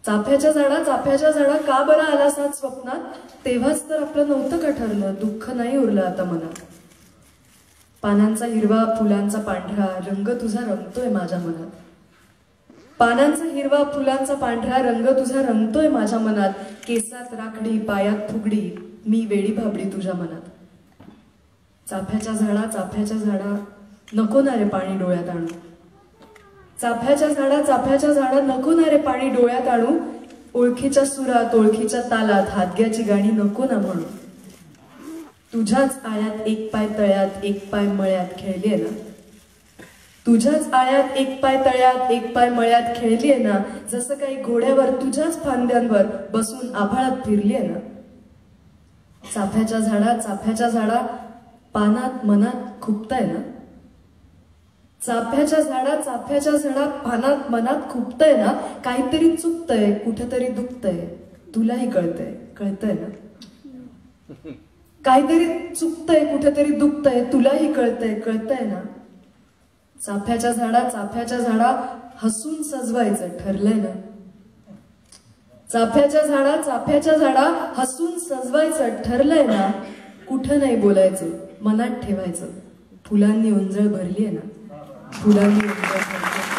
चाफ्याच्या झाडा का बरं आला सात स्वप्नात, तेव्हाच तर आपलं नव्हतं का ठरलं, दुःख नाही उरलं आता मनात. पानांचा हिरवा फुलांचा पांढरा रंग तुझा रंगतोय माझ्या मनात. पानांचा हिरवा फुलांचा पांढरा रंग तुझा रंगतोय माझ्या मनात. केसात राखडी पायात फुगडी मी वेडी भाबडी तुझ्या मनात. चाफ्याच्या झाडा नको ना रे पाणी डोळ्यात आणू. चाफ्याच्या झाडा नको ना रे पाणी डोळ्यात आणू. ओळखीच्या सुरात ओळखीच्या तालात हादग्याची गाणी नको ना म्हणू. तुझ्याच आळ्यात एक पाय तळ्यात एक पाय मळ्यात खेळलीये ना. तुझ्याच आळ्यात एक पाय तळ्यात एक पाय मळ्यात खेळलीये ना. जसं काही घोड्यावर तुझ्याच फांद्यांवर बसून आभाळात फिरलीये ना. चाफ्याच्या झाडा पानात मनात खुपताय ना. चाफ्याच्या झाडा पानात मनात खुपतय ना. काहीतरी चुकतंय कुठेतरी दुखतंय तुलाही कळतंय ना. काहीतरी चुकतंय कुठेतरी दुखतंय तुलाही कळतंय ना. चाफ्याच्या झाडा हसून सजवायचं ठरलंय ना. चाफ्याच्या झाडा हसून सजवायचं ठरलंय ना. कुठं नाही बोलायचं मनात ठेवायचं. फुलांनी उंजळ भरलीये ना. फुलांनी उंजळ भरली.